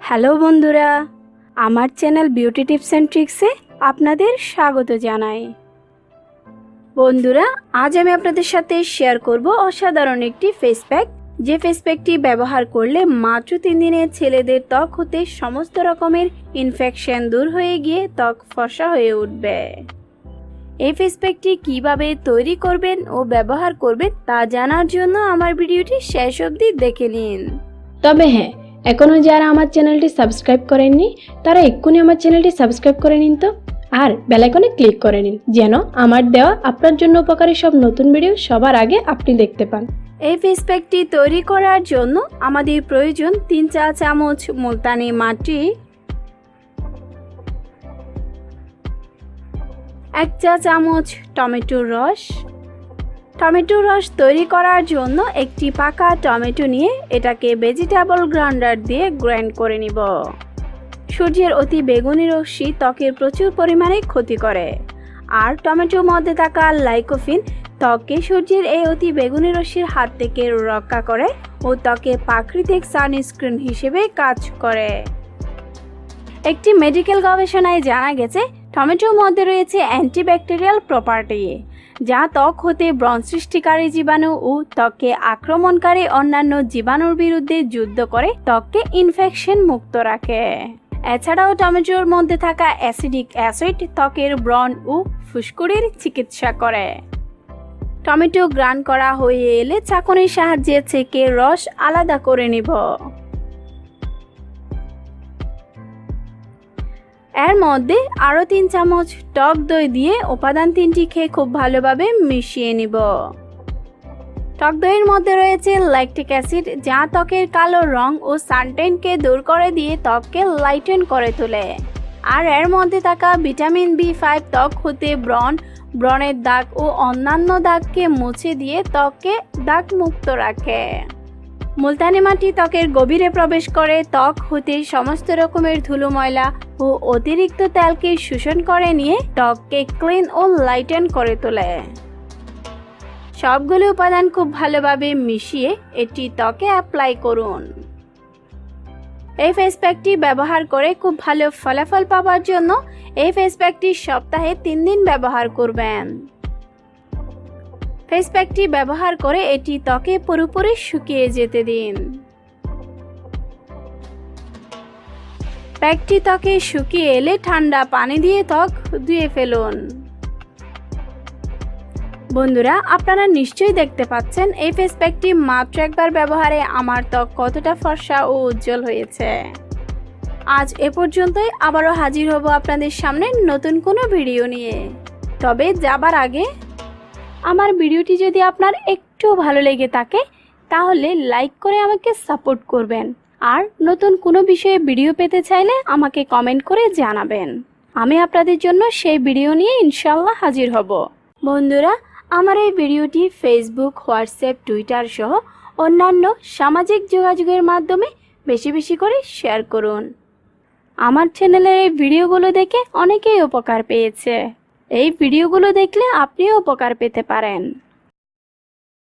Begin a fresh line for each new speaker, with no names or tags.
Hello বন্ধুরা, আমার channel beauty tips and ট্রিক্সে আপনাদের স্বাগত জানাই। বন্ধুরা, আজ আমি আপনাদের সাথে শেয়ার করব অসাধারণ একটি ফেস প্যাক, যে ফেস প্যাকটি ব্যবহার করলে মাত্র 3 দিনে ছেলেদের ত্বক হতে সমস্ত রকমের ইনফেকশন দূর হয়ে গিয়ে ত্বক ফর্সা হয়ে উঠবে। এই ফেস প্যাকটি কীভাবে তৈরি করবেন ও ব্যবহার করবেন তা জানার জন্য আমার ভিডিওটি শেষ অবধি দেখে নিন।
তবে হ্যাঁ, এখনও যারা আমার চ্যানেলটি সাবস্ক্রাইব করেননি তারা এক্ষুনি আমার চ্যানেলটি সাবস্ক্রাইব করে নিন তো, আর বেল আইকনে ক্লিক করে নিন যেন আমার দেওয়া আপনার জন্য উপকারী সব নতুন ভিডিও সবার আগে আপনি দেখতে পান।
এই ফেস প্যাকটি তৈরি করার জন্য আমাদের প্রয়োজন 3 চা চামচ মুলতানি মাটি, 1 চা চামচ টমেটোর রস। টমেটোর রস তৈরি করার জন্য একটি পাকা টমেটো নিয়ে এটাকে ভেজিটেবল গ্রাইন্ডার দিয়ে গ্রাইন্ড করে নিব। সূর্যের অতি বেগুনি রশ্মি ত্বকের প্রচুর পরিমাণে ক্ষতি করে, আর টমেটোর মধ্যে থাকা লাইকোপিন ত্বককে সূর্যের এই অতি বেগুনি রশ্মির হাত থেকে রক্ষা করে ও ত্বকে প্রাকৃতিক সানস্ক্রিন হিসেবে কাজ করে। একটি মেডিকেল গবেষণায় জানা গেছে টমেটোর মধ্যে রয়েছে অ্যান্টিব্যাকটেরিয়াল প্রপার্টি, যা ত্বক হতে ব্রণ সৃষ্টিকারী জীবাণু ও ত্বককে আক্রমণকারী অন্যান্য জীবাণুর বিরুদ্ধে যুদ্ধ করে ত্বককে ইনফেকশন মুক্ত রাখে। এছাড়াও টমেটোর মধ্যে থাকা অ্যাসিডিক অ্যাসিড ত্বকের ব্রণ ও ফুসকুড়ির চিকিৎসা করে। টমেটো গ্রাইন্ড করা হয়ে এলে চাকুনির সাহায্যে ছেঁকে রস আলাদা করে নিব। এর মধ্যে আরও 3 চামচ টক দই দিয়ে উপাদান 3টি খেয়ে খুব ভালোভাবে মিশিয়ে নিব। টক দইয়ের মধ্যে রয়েছে ল্যাকটিক অ্যাসিড, যা ত্বকের কালো রং ও সানটেনকে দূর করে দিয়ে ত্বককে লাইটেন করে তোলে। আর এর মধ্যে থাকা ভিটামিন B5 ত্বক হতে ব্রণের দাগ ও অন্যান্য দাগকে মুছে দিয়ে ত্বককে দাগ মুক্ত রাখে। মুলতানি মাটি ত্বকের গভীরে প্রবেশ করে ত্বক হতে সমস্ত রকমের ধুলো ময়লা ও অতিরিক্ত তেলকে শোষণ করে নিয়ে ত্বককে ক্লিন ও লাইটেন করে তোলে। সবগুলো উপাদান খুব ভালোভাবে মিশিয়ে এটি ত্বকে অ্যাপ্লাই করুন। এই ফেস প্যাকটি ব্যবহার করে খুব ভালো ফলাফল পাওয়ার জন্য এই ফেস প্যাকটি সপ্তাহে 3 দিন ব্যবহার করবেন। ফেস প্যাকটি ব্যবহার করে এটি ত্বকে পুরোপুরি শুকিয়ে যেতে দিন। প্যাকটি ত্বকে শুকিয়ে এলে ঠান্ডা পানি দিয়ে ত্বক ধুয়ে ফেলুন। বন্ধুরা, আপনারা নিশ্চয়ই দেখতে পাচ্ছেন এই ফেস প্যাকটি মাত্র একবার ব্যবহারে আমার ত্বক কতটা ফর্সা ও উজ্জ্বল হয়েছে। আজ এ পর্যন্তই, আবারও হাজির হব আপনাদের সামনে নতুন কোনো ভিডিও নিয়ে। তবে যাবার আগে আমার ভিডিওটি যদি আপনার একটু ভালো লেগে থাকে তাহলে লাইক করে আমাকে সাপোর্ট করবেন, আর নতুন কোনো বিষয়ে ভিডিও পেতে চাইলে আমাকে কমেন্ট করে জানাবেন। আমি আপনাদের জন্য সেই ভিডিও নিয়ে ইনশাল্লাহ হাজির হব। বন্ধুরা, আমার এই ভিডিওটি ফেসবুক, হোয়াটসঅ্যাপ, টুইটার সহ অন্যান্য সামাজিক যোগাযোগের মাধ্যমে বেশি বেশি করে শেয়ার করুন। আমার চ্যানেলের এই ভিডিওগুলো দেখে অনেকেই উপকার পেয়েছে। এই ভিডিওগুলো দেখলে আপনিও উপকার পেতে পারেন।